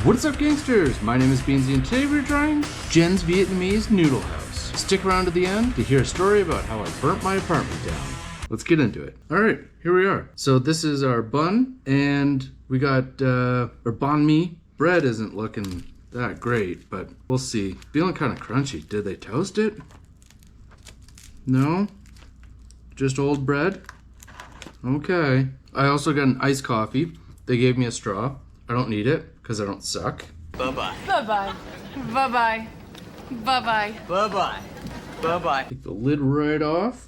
What's up, gangsters? My name is Beansy, and today we're trying Jens Vietnamese Noodle House. Stick around to the end to hear a story about how I burnt my apartment down. Let's get into it. All right, here we are. So this is our bun, and we got our banh mi. Bread isn't looking that great, but we'll see. Feeling kind of crunchy. Did they toast it? No? Just old bread? Okay. I also got an iced coffee. They gave me a straw. I don't need it because I don't suck. Bye-bye. Bye-bye. Bye-bye. Bye-bye. Bye-bye. Bye-bye. Take the lid right off.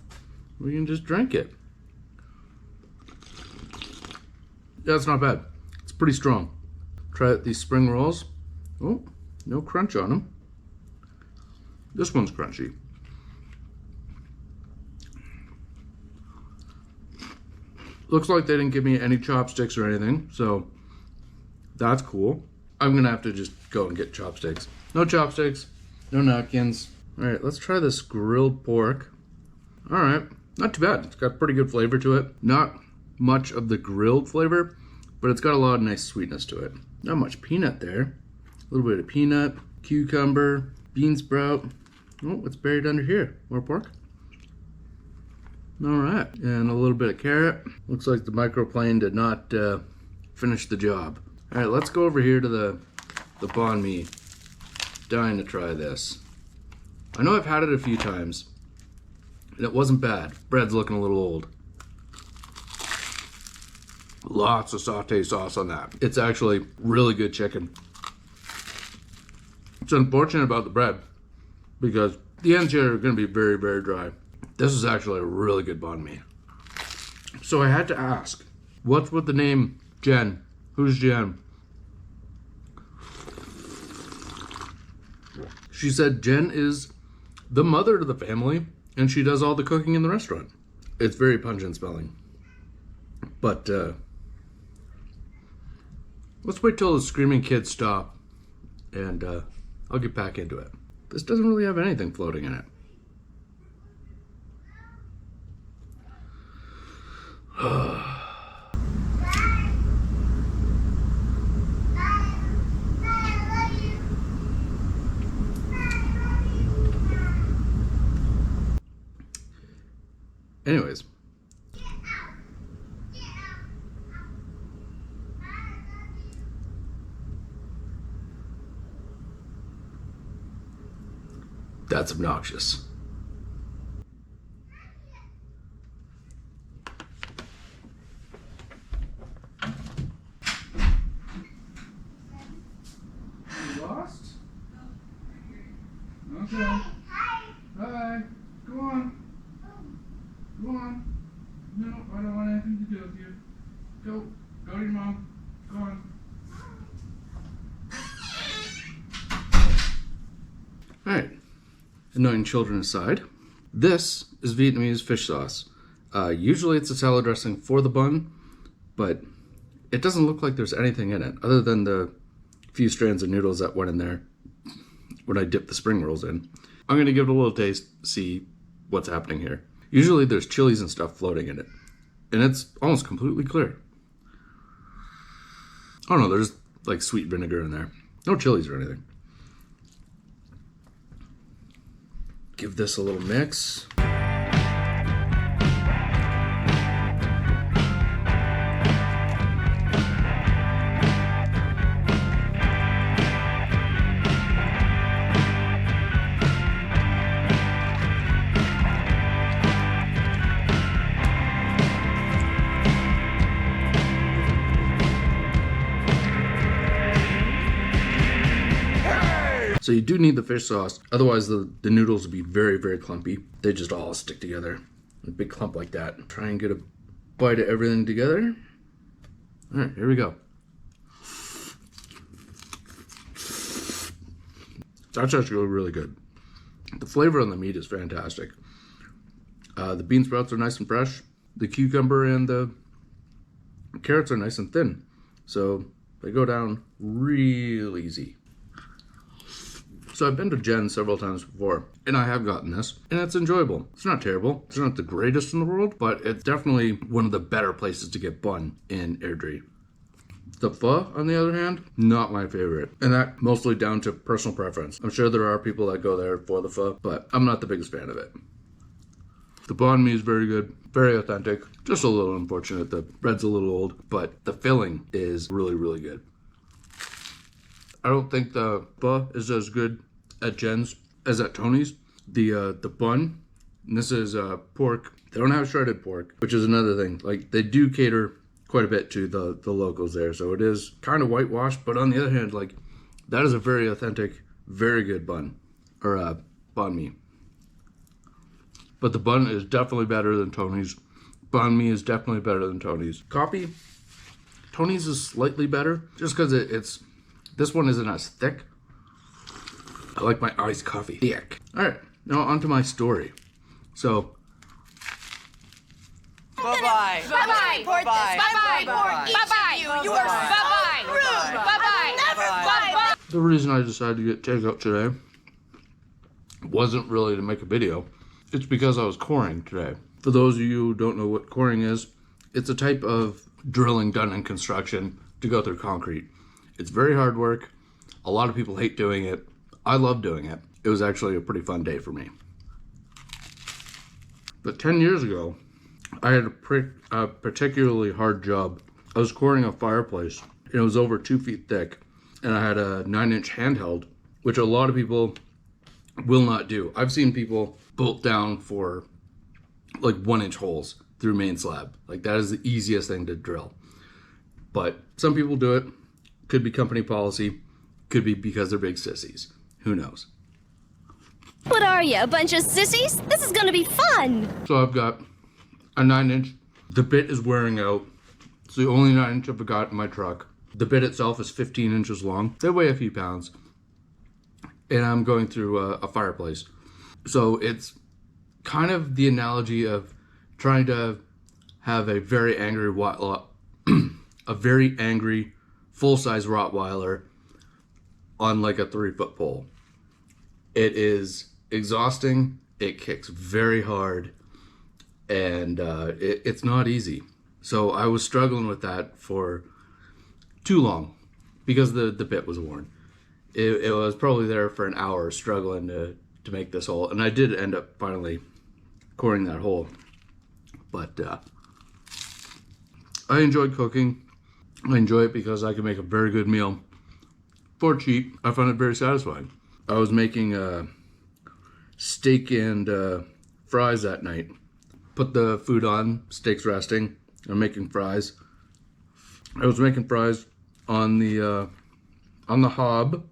We can just drink it. That's not bad. It's pretty strong. Try out these spring rolls. Oh, no crunch on them. This one's crunchy. Looks like they didn't give me any chopsticks or anything, so that's cool. I'm gonna have to just go and get chopsticks. No chopsticks, no napkins. All right, let's try this grilled pork. All right, not too bad. It's got pretty good flavor to it. Not much of the grilled flavor, but it's got a lot of nice sweetness to it. Not much peanut there. A little bit of peanut, cucumber, bean sprout. Oh, what's buried under here? More pork. All right, and a little bit of carrot. Looks like the microplane did not finish the job. All right, let's go over here to the banh mi. Dying to try this. I know I've had it a few times, and it wasn't bad. Bread's looking a little old. Lots of sauté sauce on that. It's actually really good chicken. It's unfortunate about the bread because the ends here are gonna be very, very dry. This is actually a really good banh mi. So I had to ask, what's with the name Jen? Who's Jen? She said Jen is the mother to the family, and she does all the cooking in the restaurant. It's very pungent smelling. But let's wait till the screaming kids stop, and I'll get back into it. This doesn't really have anything floating in it. Anyways. That's obnoxious. You lost? Okay. Hi. Go on. Go on. No, I don't want anything to do with you. Go. Go to your mom. Go on. Alright. Annoying children aside. This is Vietnamese fish sauce. Usually it's a salad dressing for the bun, but it doesn't look like there's anything in it other than the few strands of noodles that went in there when I dipped the spring rolls in. I'm going to give it a little taste, see what's happening here. Usually there's chilies and stuff floating in it, and it's almost completely clear. Oh no, there's like sweet vinegar in there. No chilies or anything. Give this a little mix. So you do need the fish sauce, otherwise the noodles will be very, very clumpy. They just all stick together, a big clump like that. Try and get a bite of everything together. All right, here we go. That's actually really good. The flavor on the meat is fantastic. The bean sprouts are nice and fresh. The cucumber and the carrots are nice and thin. So they go down real easy. So I've been to Jen several times before, and I have gotten this, and it's enjoyable. It's not terrible. It's not the greatest in the world, but it's definitely one of the better places to get bun in Airdrie. The pho, on the other hand, not my favorite. And that mostly down to personal preference. I'm sure there are people that go there for the pho, but I'm not the biggest fan of it. The banh mi is very good, very authentic. Just a little unfortunate, the bread's a little old, but the filling is really, really good. I don't think the pho is as good at Jen's as at Tony's. The bun, and this is pork. They don't have shredded pork, which is another thing. Like, they do cater quite a bit to the locals there, so it is kind of whitewashed, but on the other hand, like, that is a very authentic, very good bun, or banh mi. But the bun is definitely better than Tony's. Banh mi is definitely better than Tony's. Coffee, Tony's is slightly better, just because this one isn't as thick. I like my iced coffee thick. All right, now on to my story. So, Bye-bye. Bye-bye. Bye-bye. Bye-bye. Bye-bye. You are Bye-bye. rude. Bye-bye. Bye-bye. the reason I decided to get takeout today wasn't really to make a video. It's because I was coring today. For those of you who don't know what coring is, it's a type of drilling done in construction to go through concrete. It's very hard work. A lot of people hate doing it. I love doing it. It was actually a pretty fun day for me. But 10 years ago, I had a particularly hard job. I was coring a fireplace, and it was over 2 feet thick, and I had a 9-inch handheld, which a lot of people will not do. I've seen people bolt down for like 1-inch holes through main slab. Like, that is the easiest thing to drill. But some people do it. Could be company policy. Could be because they're big sissies. Who knows? What are you, a bunch of sissies? This is gonna be fun! So I've got a 9-inch. The bit is wearing out. It's the only 9-inch I've got in my truck. The bit itself is 15 inches long. They weigh a few pounds. And I'm going through a fireplace. So it's kind of the analogy of trying to have a very angry a very angry full-size Rottweiler on like a 3-foot pole. It is exhausting. It kicks very hard, and it's not easy. So I was struggling with that for too long because the bit was worn. It was probably there for an hour struggling to make this hole, and I did end up finally coring that hole. But I enjoyed cooking. I enjoy it because I can make a very good meal for cheap. I find it very satisfying. I was making steak and fries that night. Put the food on, steak's resting. I'm making fries. I was making fries on the hob,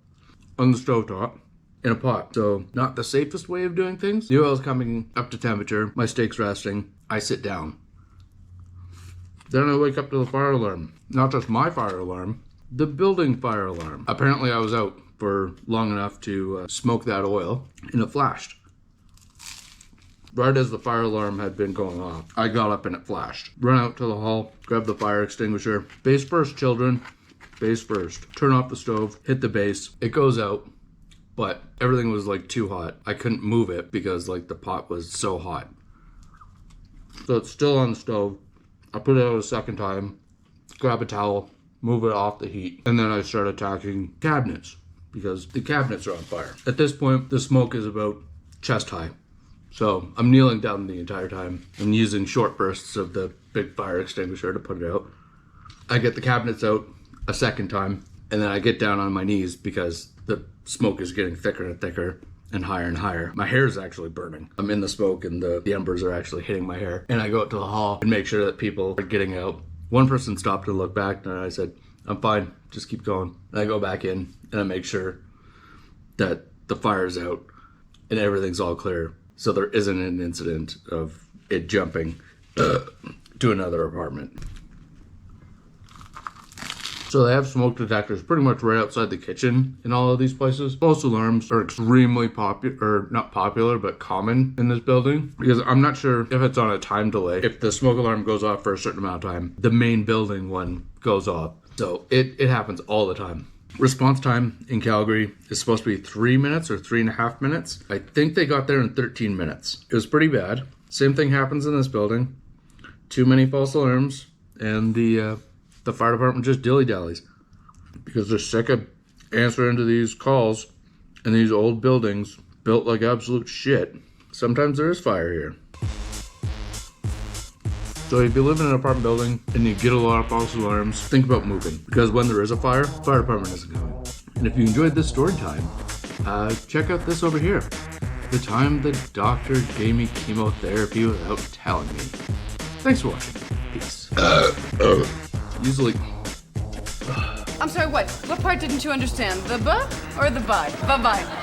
on the stovetop, in a pot. So not the safest way of doing things. The oil's coming up to temperature. My steak's resting. I sit down. Then I wake up to the fire alarm. Not just my fire alarm, the building fire alarm. Apparently I was out for long enough to smoke that oil, and it flashed. Right as the fire alarm had been going off, I got up and it flashed. Run out to the hall, grab the fire extinguisher. Base first, children. Base first. Turn off the stove, hit the base. It goes out, but everything was like too hot. I couldn't move it because like the pot was so hot. So it's still on the stove. I put it out a second time, grab a towel, move it off the heat, and then I start attacking cabinets because the cabinets are on fire. At this point, the smoke is about chest high. So I'm kneeling down the entire time and using short bursts of the big fire extinguisher to put it out. I get the cabinets out a second time, and then I get down on my knees because the smoke is getting thicker and thicker and higher. My hair is actually burning. I'm in the smoke and the embers are actually hitting my hair. And I go out to the hall and make sure that people are getting out. One person stopped to look back, and I said, "I'm fine, just keep going." And I go back in and I make sure that the fire is out and everything's all clear, so there isn't an incident of it jumping to another apartment. So they have smoke detectors pretty much right outside the kitchen in all of these places. False alarms are extremely popular, or not popular, but common in this building. Because I'm not sure if it's on a time delay. If the smoke alarm goes off for a certain amount of time, the main building one goes off. So it happens all the time. Response time in Calgary is supposed to be 3 minutes or 3.5 minutes. I think they got there in 13 minutes. It was pretty bad. Same thing happens in this building. Too many false alarms, and the the fire department just dilly-dallies because they're sick of answering to these calls in these old buildings built like absolute shit. Sometimes there is fire here. So if you live in an apartment building and you get a lot of false alarms, think about moving. Because when there is a fire department isn't coming. And if you enjoyed this story time, check out this over here. The time the doctor gave me chemotherapy without telling me. Thanks for watching. Peace. Usually... I'm sorry, what? What part didn't you understand? The buh or the bye? Bye-bye.